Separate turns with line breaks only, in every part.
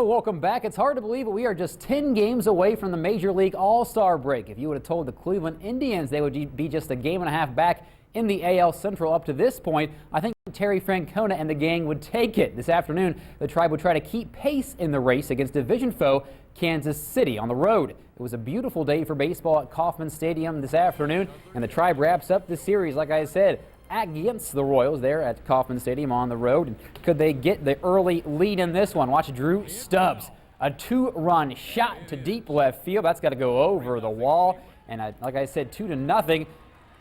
Welcome back. It's hard to believe, but we are just 10 games away from the Major League All-Star break. If you would have told the Cleveland Indians they would be just a game and a half back in the AL Central up to this point, I think Terry Francona and the gang would take it. This afternoon, the Tribe would try to keep pace in the race against division foe Kansas City on the road. It was a beautiful day for baseball at Kauffman Stadium this afternoon, and the Tribe wraps up the series, like I said, against the Royals there at Kauffman Stadium on the road. And could they get the early lead in this one? Watch Drew Stubbs, a two-run shot to deep left field. That's got to go over the wall. And like I said, 2-0.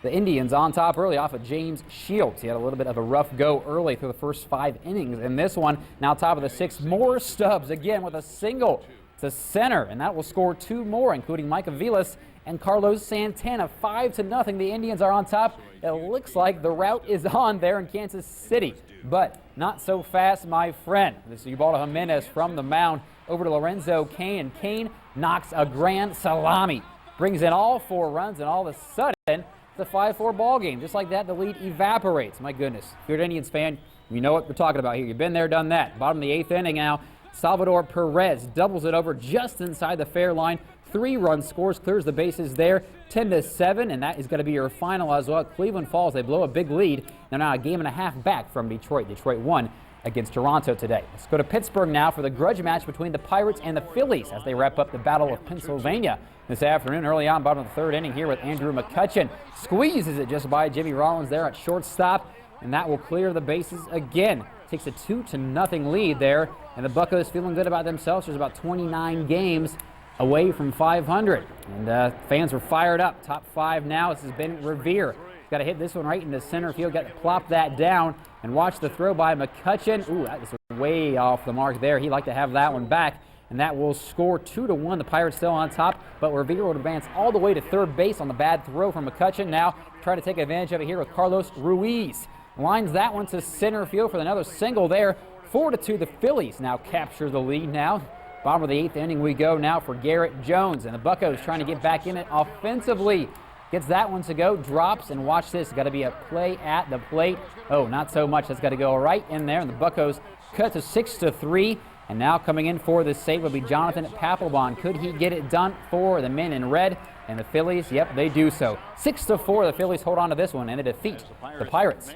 The Indians on top early off of James Shields. He had a little bit of a rough go early through the first 5 innings in this one. Now top of the 6th, more Stubbs again with a single to center, and that will score 2 more, including Mike Aviles and Carlos Santana. 5-0. The Indians are on top. It looks like the rout is on there in Kansas City, but not so fast, my friend. This is Ubaldo Jimenez from the mound over to Lorenzo Cain, and Cain knocks a grand salami, brings in all 4 runs, and all of a sudden it's a 5-4 ball game. Just like that, the lead evaporates. My goodness, if you're an Indians fan, you know what we're talking about here. You've been there, done that. Bottom of the 8th inning now. Salvador Perez doubles it over just inside the fair line. 3-run scores, clears the bases there, 10-7, and that is going to be your final as well. Cleveland falls. They blow a big lead. They're now a game and a half back from Detroit. Detroit won against Toronto today. Let's go to Pittsburgh now for the grudge match between the Pirates and the Phillies as they wrap up the Battle of Pennsylvania this afternoon. Early on, bottom of the 3rd inning here with Andrew McCutchen. Squeezes it just by Jimmy Rollins there at shortstop, and that will clear the bases again. Takes a 2-0 lead there, and the Buccos feeling good about themselves. There's about 29 games away from 500, and fans are fired up. Top 5 now. This has been Revere. Got to hit this one right into center field. Got to plop that down, and watch the throw by McCutchen. Ooh, that was way off the mark there. He'd like to have that one back, and that will score 2-1. The Pirates still on top, but Revere would advance all the way to third base on the bad throw from McCutchen. Now try to take advantage of it here with Carlos Ruiz. Lines that one to center field for another single there. 4-2. The Phillies now capture the lead now. Bottom of the 8th inning we go now for Garrett Jones, and the Buccos trying to get back in it offensively. Gets that one to go, drops, and watch this. Got to be a play at the plate. Oh, not so much. That's got to go right in there, and the Buccos cut to 6-3. And now coming in for the save will be Jonathan Papelbon. Could he get it done for the men in red? And the Phillies, yep, they do so. 6-4, the Phillies hold on to this one and they defeat the Pirates.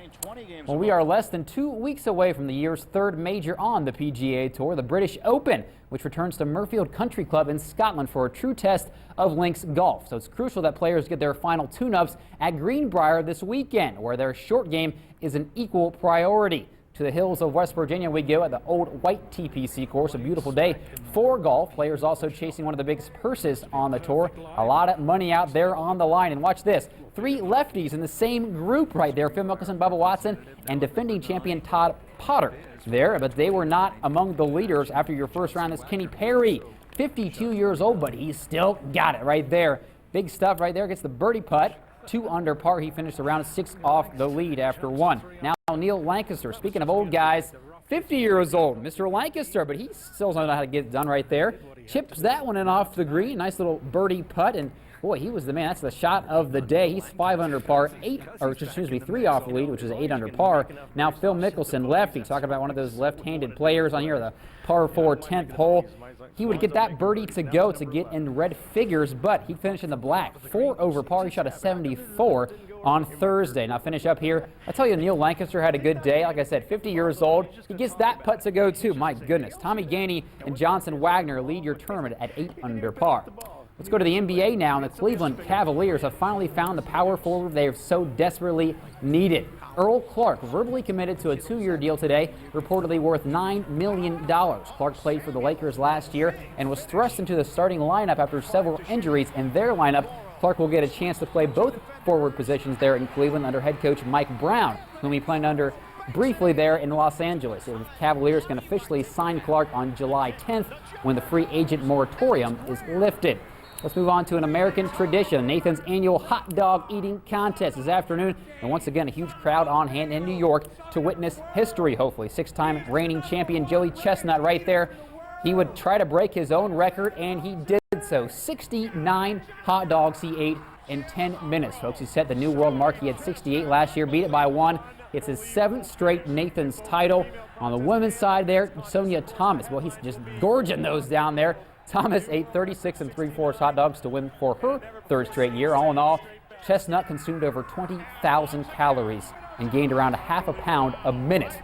Well, we are less than 2 weeks away from the year's 3rd major on the PGA Tour, the British Open, which returns to Murfield Country Club in Scotland for a true test of links golf. So it's crucial that players get their final tune-ups at Greenbrier this weekend, where their short game is an equal priority. To the hills of West Virginia we go at the old white TPC course. A beautiful day for golf. Players also chasing one of the biggest purses on the tour. A lot of money out there on the line. And watch this. 3 lefties in the same group right there. Phil Mickelson, Bubba Watson, and defending champion Todd Potter there. But they were not among the leaders after your first round. Is Kenny Perry, 52 years old, but he's still got it right there. Big stuff right there. Gets the birdie putt. 2 under par. He finished around 6 off the lead after 1. Now Neil Lancaster, speaking of old guys, 50 years old, Mr. Lancaster, but he still doesn't know how to get it done right there. Chips that one in off the green. Nice little birdie putt, and boy, he was the man. That's the shot of the day. He's 5 under par, 3 off the lead, which is 8 under par. Now Phil Mickelson, lefty, talking about one of those left-handed players on here, the par 4 10th hole. He would get that birdie to go to get in red figures, but he finished in the black. 4 over par. He shot a 74 on Thursday. Now finish up here. I tell you, Neil Lancaster had a good day. Like I said, 50 years old. He gets that putt to go too. My goodness. Tommy Gainey and Johnson Wagner lead your tournament at 8 under par. Let's go to the NBA now, and the Cleveland Cavaliers have finally found the power forward they have so desperately needed. Earl Clark verbally committed to a 2-year deal today, reportedly worth $9 million. Clark played for the Lakers last year and was thrust into the starting lineup after several injuries in their lineup. Clark will get a chance to play both forward positions there in Cleveland under head coach Mike Brown, whom he played under briefly there in Los Angeles. The Cavaliers can officially sign Clark on July 10th when the free agent moratorium is lifted. Let's move on to an American tradition. Nathan's annual hot dog eating contest this afternoon. And once again, a huge crowd on hand in New York to witness history, hopefully. 6-time reigning champion Joey Chestnut right there. He would try to break his own record, and he did so. 69 hot dogs he ate in 10 minutes, folks. He set the new world mark. He had 68 last year, beat it by 1. It's his 7th straight Nathan's title. On the women's side there, Sonia Thomas. Well, he's just gorging those down there. Thomas ate 36 3/4 hot dogs to win for her third straight year. All in all, Chestnut consumed over 20,000 calories and gained around a half a pound a minute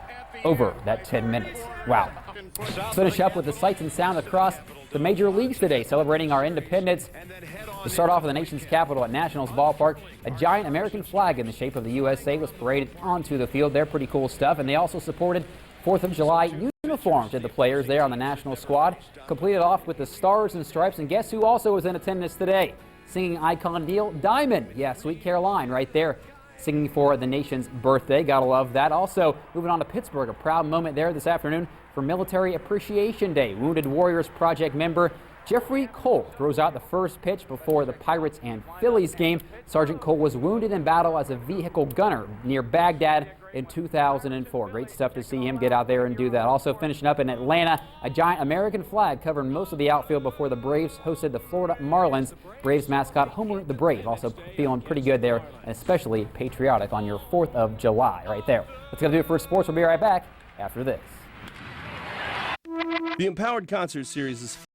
over that 10 minutes. Wow. Let's finish up with the sights and sounds across the major leagues today, celebrating our independence. To start off with the nation's capital at Nationals Ballpark, a giant American flag in the shape of the USA was paraded onto the field. They're pretty cool stuff, and they also supported 4th of July uniforms to the players there on the national squad. Completed off with the Stars and Stripes, and guess who also was in attendance today? Singing icon Neil Diamond. Yeah, Sweet Caroline right there, singing for the nation's birthday. Gotta love that. Also, moving on to Pittsburgh, a proud moment there this afternoon for Military Appreciation Day. Wounded Warriors Project member Jeffrey Cole throws out the first pitch before the Pirates and Phillies game. Sergeant Cole was wounded in battle as a vehicle gunner near Baghdad in 2004. Great stuff to see him get out there and do that. Also finishing up in Atlanta, a giant American flag covered most of the outfield before the Braves hosted the Florida Marlins. Braves mascot Homer the Brave also feeling pretty good there, and especially patriotic on your 4th of July right there. That's going to do it for sports. We'll be right back after this.
The Empowered Concert Series is